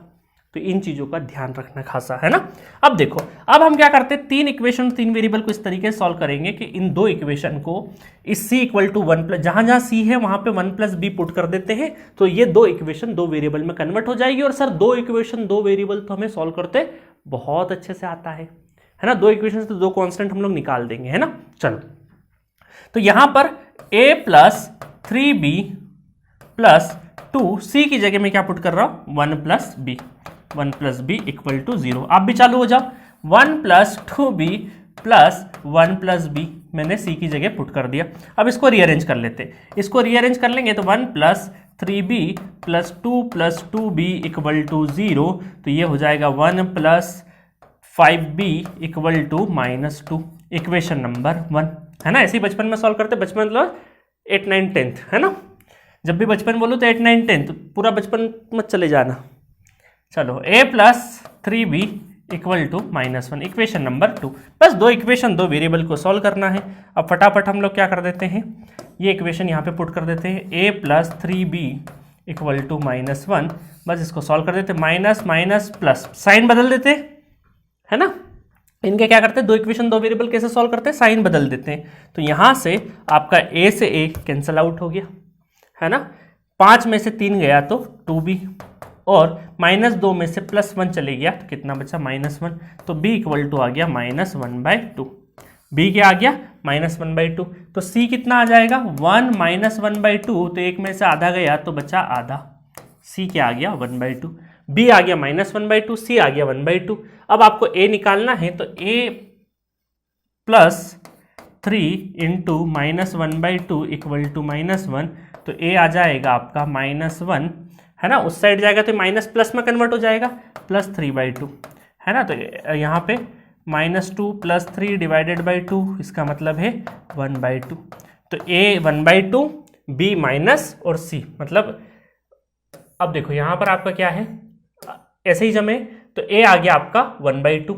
तो इन चीज़ों का ध्यान रखना खासा, है ना। अब देखो, अब हम क्या करते हैं, 3 इक्वेशन 3 वेरिएबल को इस तरीके से सॉल्व करेंगे कि इन 2 इक्वेशन को इस c = 1 जहां जहां c है वहां पे 1 + b पुट कर देते हैं, तो ये 2 इक्वेशन 2 वेरिएबल में कन्वर्ट हो जाएगी। और सर 2 इक्वेशन 2 वेरिएबल तो हमें सॉल्व करते बहुत अच्छे से आता है ना। 2 इक्वेशन से तो 2 कॉन्स्टेंट हम लोग निकाल देंगे, है ना। चलो तो यहां पर a + 3b + 2c की जगह में क्या पुट कर रहा हूं, 1 + b, 1 + b = 0। आप भी चालू हो जाओ, 1 + 2b + 1 + b मैंने c की जगह पुट कर दिया। अब इसको रीअरेंज कर लेते, इसको रीअरेंज कर लेंगे तो 1 + 3b + 2 + 2b = 0, तो ये हो जाएगा 1 + 5b = -2, इक्वेशन नंबर 1, है ना। ऐसे ही बचपन में सॉल्व करते, बचपन मतलब 8, 9, 10, है ना। जब भी बचपन बोलूँ तो 8, 9, 10, तो पूरा बचपन मत चले जाना। चलो a + 3b = -1, इक्वेशन नंबर 2। बस 2 इक्वेशन 2 वेरिएबल को सॉल्व करना है। अब फटाफट हम लोग क्या कर देते हैं, ये इक्वेशन यहाँ पे पुट कर देते हैं, a + 3b = -1, बस इसको सॉल्व कर देते, माइनस प्लस साइन बदल देते, है ना। इनके क्या करते हैं, 2 इक्वेशन 2 वेरिएबल कैसे सॉल्व करते हैं, साइन बदल देते हैं। तो यहाँ से आपका a से a कैंसल आउट हो गया, है ना। 5 में से 3 गया तो 2b, और -2 में से +1 चले गया तो कितना बचा, -1, तो b = आ गया -1/2। b क्या आ गया, -1/2। तो c कितना आ जाएगा, 1 - 1/2, तो एक में से आधा गया तो बचा आधा, c क्या आ गया, 1/2। b आ गया -1/2, c आ गया 1/2। अब आपको a निकालना है, तो a + 3 × -1/2 = -1, तो a आ जाएगा आपका -1, है ना। उस साइड जाएगा तो माइनस प्लस में कन्वर्ट हो जाएगा, +3/2, है ना। तो यहाँ पे -2 + 3 / 2, इसका मतलब है 1/2। तो a 1/2, b माइनस और c मतलब, अब देखो यहाँ पर आपका क्या है, ऐसे ही जमे, तो a आ गया आपका 1/2,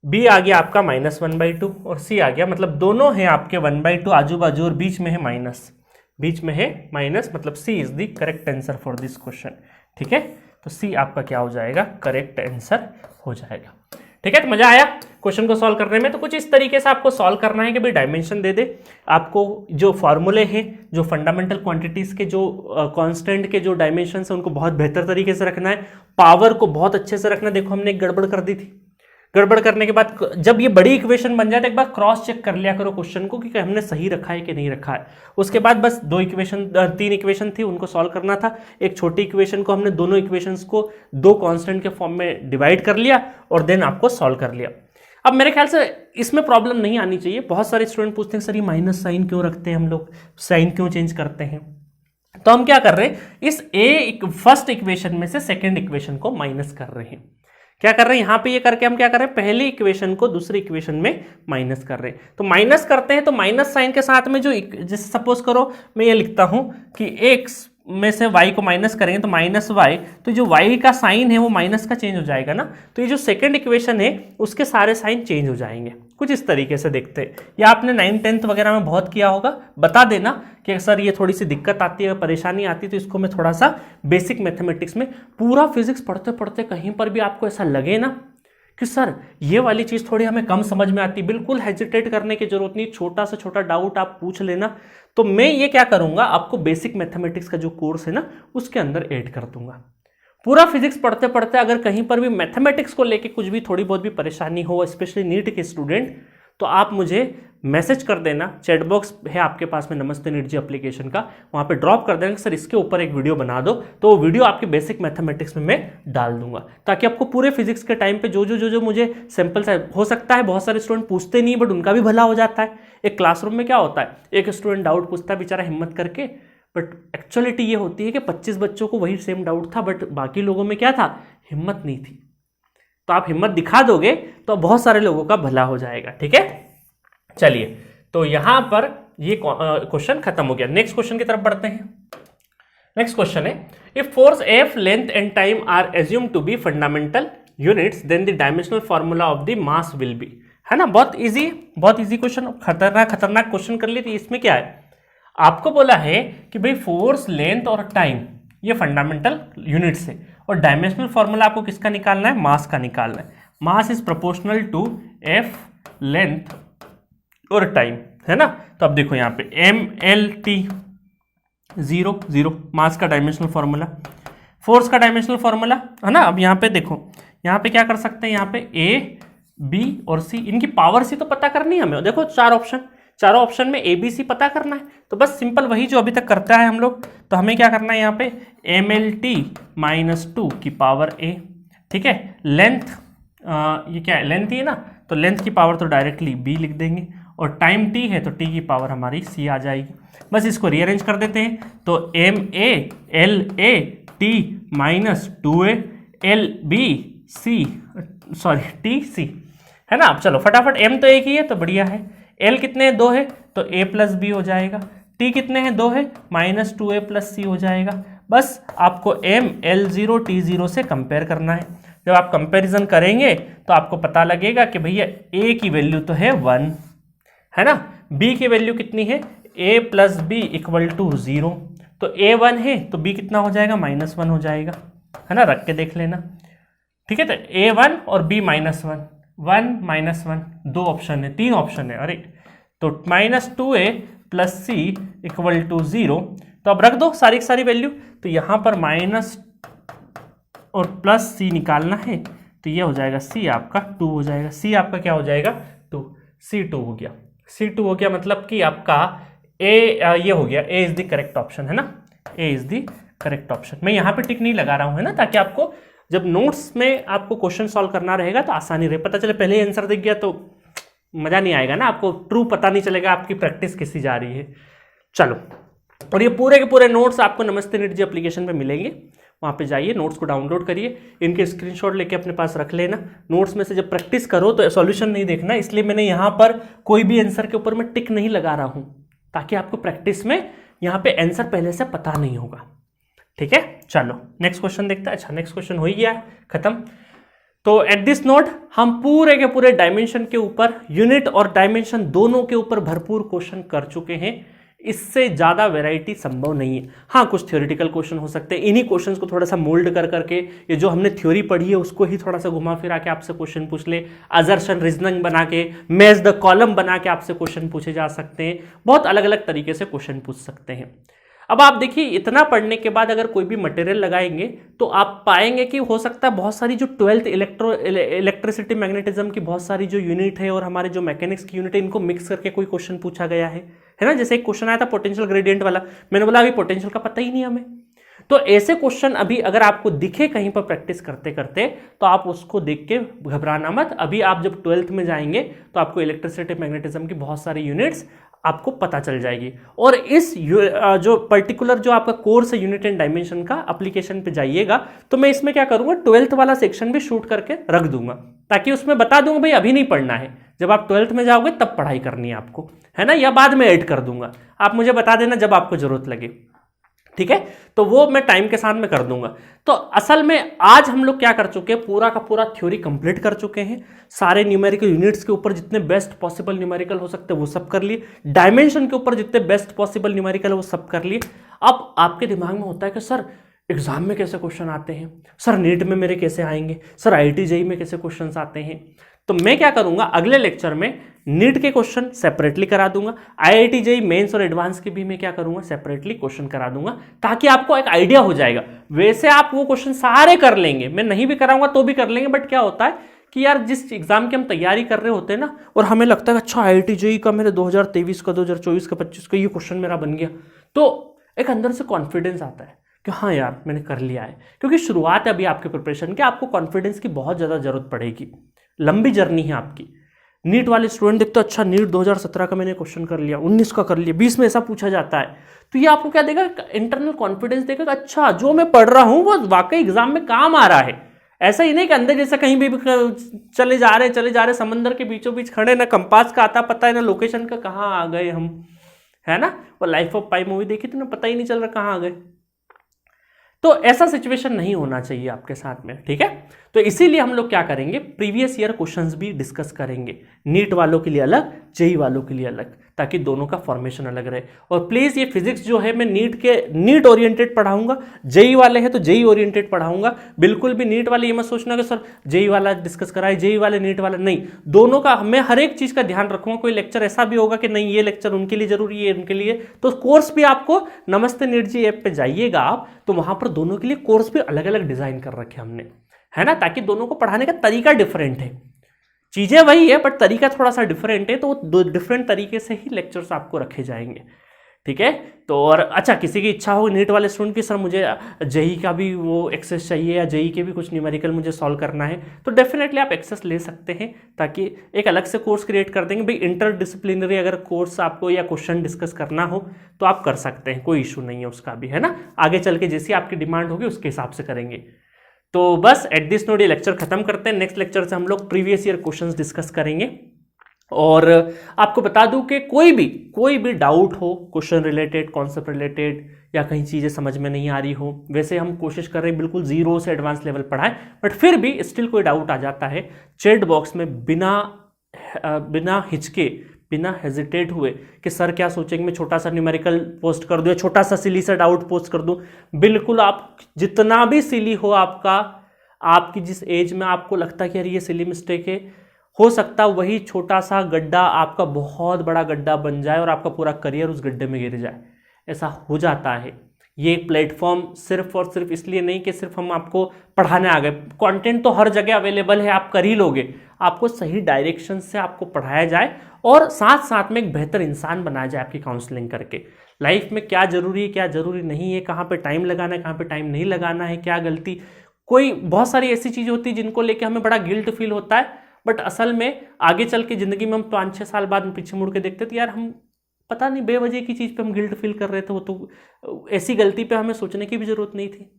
b आ गया आपका -1/2 और c आ गया, मतलब दोनों है आपके 1/2 आजू बाजू, और बीच में है माइनस, बीच में है माइनस, मतलब C is the correct answer for this question, ठीक है। तो C आपका क्या हो जाएगा, करेक्ट आंसर हो जाएगा, ठीक है, तो मजा आया क्वेश्चन को सॉल्व करने में। तो कुछ इस तरीके से आपको सॉल्व करना है कि भाई डायमेंशन दे दे, आपको जो फॉर्मूले हैं, जो फंडामेंटल क्वांटिटीज के जो कांस्टेंट के जो डायमेंशन है उनको बहुत बेहतर तरीके से रखना है, पावर को बहुत अच्छे से रखना। देखो हमने एक गड़बड़ कर दी थी, गड़बड़ करने के बाद जब ये बड़ी इक्वेशन बन जाए तो एक बार क्रॉस चेक कर लिया करो क्वेश्चन को कि हमने सही रखा है कि नहीं रखा है। उसके बाद बस तीन इक्वेशन थी, उनको सॉल्व करना था। एक छोटी इक्वेशन को हमने दोनों इक्वेशंस को दो कांस्टेंट के फॉर्म में डिवाइड कर लिया और देन आपको सॉल्व कर लिया। अब मेरे ख्याल से इसमें प्रॉब्लम नहीं आनी चाहिए। बहुत सारे स्टूडेंट पूछते हैं सर ये माइनस साइन क्यों रखते हैं हम लोग, साइन क्यों चेंज करते हैं। तो हम क्या कर रहे हैं, इस फर्स्ट इक्वेशन में से सेकेंड इक्वेशन को माइनस कर रहे हैं। क्या कर रहे हैं यहाँ पे, ये करके हम क्या कर रहे हैं, पहली इक्वेशन को दूसरी इक्वेशन में माइनस कर रहे हैं। तो माइनस करते हैं तो माइनस साइन के साथ में जो, जैसे सपोज करो मैं ये लिखता हूं कि x में से y को माइनस करेंगे तो माइनस y, तो जो y का साइन है वो माइनस का चेंज हो जाएगा ना। तो ये जो सेकंड इक्वेशन है उसके सारे साइन चेंज हो जाएंगे। कुछ इस तरीके से देखते हैं, या आपने 9th 10th वगैरह में बहुत किया होगा। बता देना कि सर ये थोड़ी सी दिक्कत आती है, परेशानी आती है, तो इसको मैं थोड़ा सा बेसिक मैथमेटिक्स में, पूरा फिजिक्स पढ़ते पढ़ते कहीं पर भी आपको ऐसा लगे ना कि सर ये वाली चीज़ थोड़ी हमें कम समझ में आती, बिल्कुल हेजिटेट करने की जरूरत नहीं, छोटा से छोटा डाउट आप पूछ लेना। तो मैं ये क्या करूंगा, आपको बेसिक मैथमेटिक्स का जो कोर्स है ना उसके अंदर ऐड कर दूंगा। पूरा फिजिक्स पढ़ते पढ़ते अगर कहीं पर भी मैथमेटिक्स को लेके कुछ भी थोड़ी बहुत भी परेशानी हो, स्पेशली नीट के स्टूडेंट, तो आप मुझे मैसेज कर देना। चैट बॉक्स है आपके पास में नमस्ते नीट जी एप्लीकेशन का, वहाँ पे ड्रॉप कर देना कि सर इसके ऊपर एक वीडियो बना दो, तो वो वीडियो आपके बेसिक मैथमेटिक्स में मैं डाल दूंगा, ताकि आपको पूरे फिजिक्स के टाइम पे जो मुझे सैंपल्स है, हो सकता है बहुत सारे स्टूडेंट पूछते नहीं बट उनका भी भला हो जाता है। एक क्लासरूम में क्या होता है, एक स्टूडेंट डाउट पूछता है बेचारा हिम्मत करके, बट एक्चुअलिटी ये होती है कि 25 बच्चों को वही सेम डाउट था, बट बाकी लोगों में क्या था, हिम्मत नहीं थी। तो आप हिम्मत दिखा दोगे तो बहुत सारे लोगों का भला हो जाएगा। ठीक है, चलिए तो यहां पर ये क्वेश्चन खत्म हो गया। नेक्स्ट क्वेश्चन की तरफ बढ़ते हैं। नेक्स्ट क्वेश्चन है, if force F, length and time are assume to be fundamental units then the dimensional formula of the mass will be. है ना, बहुत इजी क्वेश्चन, खतरनाक क्वेश्चन कर लिए। तो इसमें क्या है, आपको बोला है कि भाई फोर्स, लेंथ और टाइम ये फंडामेंटल यूनिट्स है और डायमेंशनल फॉर्मूला आपको किसका निकालना है, मास का निकालना है। Mass is proportional to F, length और टाइम, है ना। तो अब देखो यहाँ पे MLT 0 मास का डायमेंशनल फॉर्मूला, फोर्स का डायमेंशनल फॉर्मूला, है ना। अब यहाँ पे देखो, यहाँ पे क्या कर सकते हैं, यहाँ पे A, B और C, इनकी पावर C तो पता करनी है हमें। देखो चारों ऑप्शन में ABC पता करना है, तो बस सिंपल वही जो अभी तक करता है हम लोग। तो हमें क्या करना है, यहाँ पे MLT -2 की पावर A, ठीक है। लेंथ, ये क्या है, लेंथ ही है ना, तो लेंथ की पावर तो डायरेक्टली B लिख देंगे, और टाइम T है तो T की पावर हमारी C आ जाएगी। बस इसको रीअरेंज कर देते हैं, तो MALAT -2A TC, है ना। अब चलो फटाफट, M तो एक ही है तो बढ़िया है, L कितने हैं, 2 है तो A + B हो जाएगा, T कितने हैं, 2 है, -2A + C हो जाएगा। बस आपको ML0 T0 से कंपेयर करना है। जब आप कंपैरिजन करेंगे तो आपको पता लगेगा कि भैया A की वैल्यू तो है 1, है ना, B की वैल्यू कितनी है, A + B = 0, तो A 1 है तो B कितना हो जाएगा, -1 हो जाएगा, है ना। रख के देख लेना, ठीक है। तो A1 और B -1, 1 -1, 2 ऑप्शन है, 3 ऑप्शन है, अरे तो -2A + C = 0। तो अब रख दो सारी की सारी वैल्यू, तो यहाँ पर माइनस और प्लस C निकालना है, तो ये हो जाएगा C आपका 2 हो जाएगा, C आपका क्या हो जाएगा 2, C2 हो गया, C2 हो गया, मतलब कि आपका A ये हो गया, A is the correct option, है ना, A is the correct option. मैं यहाँ पे टिक नहीं लगा रहा हूँ, है ना, ताकि आपको जब नोट्स में आपको क्वेश्चन सॉल्व करना रहेगा तो आसानी रहे। पता चले पहले ही आंसर दिख गया तो मजा नहीं आएगा ना, आपको ट्रू पता नहीं चलेगा आपकी प्रैक्टिस कैसी जा रही है। चलो, और ये पूरे के पूरे नोट्स आपको नमस्ते नीट जी एप्लीकेशन पे मिलेंगे, वहाँ पे जाइए, नोट्स को डाउनलोड करिए, इनके स्क्रीनशॉट लेके अपने पास रख लेना। नोट्स में से जब प्रैक्टिस करो तो सॉल्यूशन नहीं देखना, इसलिए मैंने यहाँ पर कोई भी आंसर के ऊपर मैं टिक नहीं लगा रहा हूँ, ताकि आपको प्रैक्टिस में यहाँ पे आंसर पहले से पता नहीं होगा, ठीक है। चलो नेक्स्ट क्वेश्चन देखते हैं। अच्छा, नेक्स्ट क्वेश्चन हो ही गया है, खत्म। तो एट दिस नोट हम पूरे के पूरे डायमेंशन के ऊपर, यूनिट और डायमेंशन दोनों के ऊपर भरपूर क्वेश्चन कर चुके हैं। इससे ज़्यादा वैरायटी संभव नहीं है। हाँ, कुछ थ्योरेटिकल क्वेश्चन हो सकते हैं, इन्हीं क्वेश्चंस को थोड़ा सा मोल्ड कर करके, ये जो हमने थ्योरी पढ़ी है उसको ही थोड़ा सा घुमा फिरा के आपसे क्वेश्चन पूछ ले, अजर्शन रीजनिंग बना के, मैच द कॉलम बना के आपसे क्वेश्चन पूछे जा सकते हैं, बहुत अलग अलग तरीके से क्वेश्चन पूछ सकते हैं। अब आप देखिए, इतना पढ़ने के बाद अगर कोई भी मटेरियल लगाएंगे तो आप पाएंगे कि हो सकता है बहुत सारी जो 12th इलेक्ट्रिसिटी मैग्नेटिज्म की बहुत सारी जो यूनिट है और हमारे जो मैकेनिक्स की यूनिट है, इनको मिक्स करके कोई क्वेश्चन पूछा गया है ना। जैसे एक क्वेश्चन आया था पोटेंशियल ग्रेडियंट वाला, मैंने बोला अभी पोटेंशियल का पता ही नहीं हमें। तो ऐसे क्वेश्चन अभी अगर आपको दिखे कहीं पर प्रैक्टिस करते करते, तो आप उसको देख के घबराना मत। अभी आप जब 12th में जाएंगे तो आपको इलेक्ट्रिसिटी मैग्नेटिज्म की बहुत सारी यूनिट्स आपको पता चल जाएगी। और इस जो पर्टिकुलर जो आपका कोर्स है यूनिट एंड डायमेंशन का, एप्लीकेशन पे जाइएगा तो मैं इसमें क्या करूंगा, 12th वाला सेक्शन भी शूट करके रख दूंगा, ताकि उसमें बता दूंगा भाई अभी नहीं पढ़ना है, जब आप 12th में जाओगे तब पढ़ाई करनी है आपको, है ना, या बाद में ऐड कर दूंगा, आप मुझे बता देना जब आपको जरूरत लगे, ठीक है। तो वो मैं टाइम के साथ में कर दूंगा। तो असल में आज हम लोग क्या कर चुके हैं, पूरा का पूरा थ्योरी कंप्लीट कर चुके हैं, सारे न्यूमेरिकल यूनिट्स के ऊपर जितने बेस्ट पॉसिबल न्यूमेरिकल हो सकते हैं वो सब कर लिए, डायमेंशन के ऊपर जितने बेस्ट पॉसिबल न्यूमेरिकल वो सब कर लिए। अब आपके दिमाग में होता है कि सर एग्जाम में कैसे क्वेश्चन आते हैं, सर नीट में मेरे कैसे आएंगे, सर IIT JEE में कैसे क्वेश्चन आते हैं। तो मैं क्या करूंगा, अगले लेक्चर में नीट के क्वेश्चन सेपरेटली करा दूंगा, IIT JEE मेंस और एडवांस के भी मैं क्या करूंगा, सेपरेटली क्वेश्चन करा दूंगा, ताकि आपको एक आइडिया हो जाएगा। वैसे आप वो क्वेश्चन सारे कर लेंगे, मैं नहीं भी कराऊंगा तो भी कर लेंगे, बट क्या होता है कि यार जिस एग्जाम की हम तैयारी कर रहे होते हैं ना, और हमें लगता है अच्छा IIT JEE का मेरे 2023 का, 2024 का, 25 का ये क्वेश्चन मेरा बन गया, तो एक अंदर से कॉन्फिडेंस आता है कि हाँ यार मैंने कर लिया है। क्योंकि शुरुआत है अभी आपके प्रिपरेशन की, आपको कॉन्फिडेंस की बहुत ज़्यादा जरूरत पड़ेगी, लंबी जर्नी है आपकी। नीट वाले स्टूडेंट देखते अच्छा नीट 2017 का मैंने क्वेश्चन कर लिया, 19 का कर लिया, 20 में ऐसा पूछा जाता है, तो ये आपको क्या देगा, इंटरनल कॉन्फिडेंस देगा, अच्छा जो मैं पढ़ रहा हूँ वो वाकई एग्जाम में काम आ रहा है। ऐसा ही नहीं कि अंदर जैसा कहीं भी चले जा रहे समंदर के बीचों बीच खड़े, ना कंपास का आता पता है, ना लोकेशन का, कहाँ आ गए हम, है ना। वो लाइफ ऑफ पाई मूवी देखी थी ना, पता ही नहीं चल रहा कहाँ आ गए। तो ऐसा सिचुएशन नहीं होना चाहिए आपके साथ में, ठीक है। तो इसीलिए हम लोग क्या करेंगे, प्रीवियस ईयर क्वेश्चंस भी डिस्कस करेंगे, नीट वालों के लिए अलग, JEE वालों के लिए अलग, ताकि दोनों का फॉर्मेशन अलग रहे। और प्लीज ये फिजिक्स जो है मैं नीट ओरिएंटेड पढ़ाऊंगा, JEE वाले हैं तो JEE ओरिएंटेड पढ़ाऊंगा। बिल्कुल भी नीट वाले ये मत सोचना कि सर JEE वाला डिस्कस कराए, JEE वाले नीट वाला, नहीं, दोनों का मैं हर एक चीज का ध्यान रखूंगा। कोई लेक्चर ऐसा भी होगा कि नहीं ये लेक्चर उनके लिए जरूरी है, उनके लिए, तो कोर्स भी आपको नमस्ते नीट जी ऐप पे जाइएगा आप, तो वहां पर दोनों के लिए कोर्स भी अलग अलग डिजाइन कर रखे हमने, है ना, ताकि दोनों को पढ़ाने का तरीका डिफरेंट है, चीजें वही है बट तरीका थोड़ा सा डिफरेंट है, तो दो डिफरेंट तरीके से ही लेक्चर्स आपको रखे जाएंगे, ठीक है। तो और अच्छा, किसी की इच्छा हो नीट वाले स्टूडेंट की सर मुझे JEE का भी वो एक्सेस चाहिए, या JEE के भी कुछ न्यूमेरिकल मुझे सॉल्व करना है, तो डेफिनेटली आप एक्सेस ले सकते हैं, ताकि एक अलग से कोर्स क्रिएट कर देंगे। भाई इंटरडिसिप्लिनरी अगर कोर्स आपको या क्वेश्चन डिस्कस करना हो तो आप कर सकते हैं, कोई इशू नहीं है उसका भी, है ना। आगे चल के जैसी आपकी डिमांड होगी उसके हिसाब से करेंगे। तो बस एट दिस नोट ये लेक्चर खत्म करते हैं। नेक्स्ट लेक्चर से हम लोग प्रीवियस ईयर क्वेश्चंस डिस्कस करेंगे। और आपको बता दूं कि कोई भी डाउट हो क्वेश्चन रिलेटेड, कॉन्सेप्ट रिलेटेड, या कहीं चीज़ें समझ में नहीं आ रही हो, वैसे हम कोशिश कर रहे हैं बिल्कुल जीरो से एडवांस लेवल पढ़ाएं, बट फिर भी स्टिल कोई डाउट आ जाता है, चैट बॉक्स में बिना हिचके, बिना हेजिटेट हुए कि सर क्या सोचेंगे, मैं छोटा सा न्यूमेरिकल पोस्ट कर दूं या छोटा सा सिली सा डाउट पोस्ट कर दूं, बिल्कुल आप जितना भी सिली हो आपका, आपकी जिस एज में आपको लगता है कि यार ये सिली मिस्टेक है, हो सकता वही छोटा सा गड्ढा आपका बहुत बड़ा गड्ढा बन जाए और आपका पूरा करियर उस गड्ढे में गिर जाए। ऐसा हो जाता है। ये प्लेटफॉर्म सिर्फ और सिर्फ इसलिए नहीं कि सिर्फ हम आपको पढ़ाने आ गए, कंटेंट तो हर जगह अवेलेबल है, आप कर ही लोगे, आपको सही डायरेक्शन से आपको पढ़ाया जाए और साथ साथ में एक बेहतर इंसान बनाया जाए आपकी काउंसलिंग करके। लाइफ में क्या जरूरी है, क्या जरूरी नहीं है, कहाँ पे टाइम लगाना है, कहाँ पे टाइम नहीं लगाना है, क्या गलती, कोई बहुत सारी ऐसी चीज़ें होती है जिनको लेके हमें बड़ा गिल्ट फील होता है, बट असल में आगे चल के ज़िंदगी में हम 5-6 साल बाद पीछे मुड़ के देखते तो यार हम पता नहीं बेवजह की चीज़ पे हम गिल्ट फील कर रहे थे, वो तो ऐसी गलती पे हमें सोचने की भी ज़रूरत नहीं थी,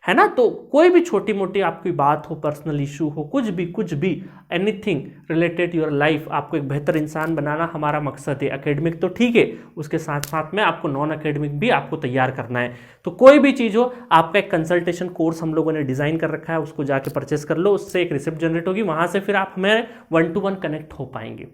है ना। तो कोई भी छोटी मोटी आपकी बात हो, पर्सनल इशू हो, कुछ भी एनीथिंग रिलेटेड योर लाइफ, आपको एक बेहतर इंसान बनाना हमारा मकसद है। एकेडमिक तो ठीक है, उसके साथ साथ में आपको नॉन एकेडमिक भी आपको तैयार करना है। तो कोई भी चीज़ हो, आपका एक कंसल्टेशन कोर्स हम लोगों ने डिज़ाइन कर रखा है, उसको जाके परचेस कर लो, उससे एक रिसिप्ट जनरेट होगी, वहाँ से फिर आप हमें 1-to-1 कनेक्ट हो पाएंगे।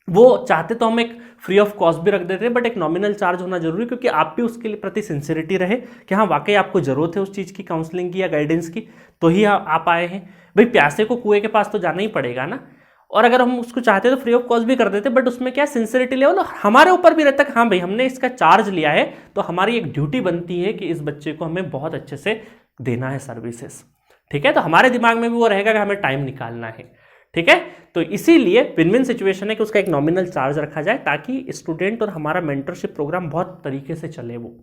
वो चाहते तो हम एक फ्री ऑफ कॉस्ट भी रख देते, बट एक नॉमिनल चार्ज होना जरूरी, क्योंकि आप भी उसके लिए प्रति सिंसियरिटी रहे कि हाँ वाकई आपको जरूरत है उस चीज़ की, काउंसलिंग की या गाइडेंस की, तो ही आप आए हैं। भाई प्यासे को कुएं के पास तो जाना ही पड़ेगा ना। और अगर हम उसको चाहते तो फ्री ऑफ कॉस्ट भी कर देते, बट उसमें क्या सिंसियरिटी लेवल हमारे ऊपर भी रहता है कि हाँ भाई हमने इसका चार्ज लिया है, तो हमारी एक ड्यूटी बनती है कि इस बच्चे को हमें बहुत अच्छे से देना है सर्विसेज। ठीक है, तो हमारे दिमाग में भी वो रहेगा कि हमें टाइम निकालना है। ठीक है, तो इसीलिए विन विन सिचुएशन है कि उसका एक नॉमिनल चार्ज रखा जाए, ताकि स्टूडेंट और हमारा मेंटरशिप प्रोग्राम बहुत तरीके से चले वो।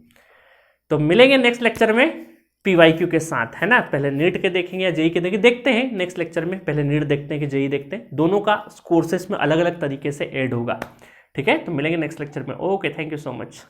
तो मिलेंगे नेक्स्ट लेक्चर में पीवाईक्यू के साथ, है ना। पहले नीट के देखेंगे या जेई के देखेंगे, देखते हैं नेक्स्ट लेक्चर में, पहले नीट देखते हैं कि जेई देखते हैं, दोनों का कोर्सेस में अलग अलग तरीके से ऐड होगा। ठीक है, तो मिलेंगे नेक्स्ट लेक्चर में। Okay, thank you so much.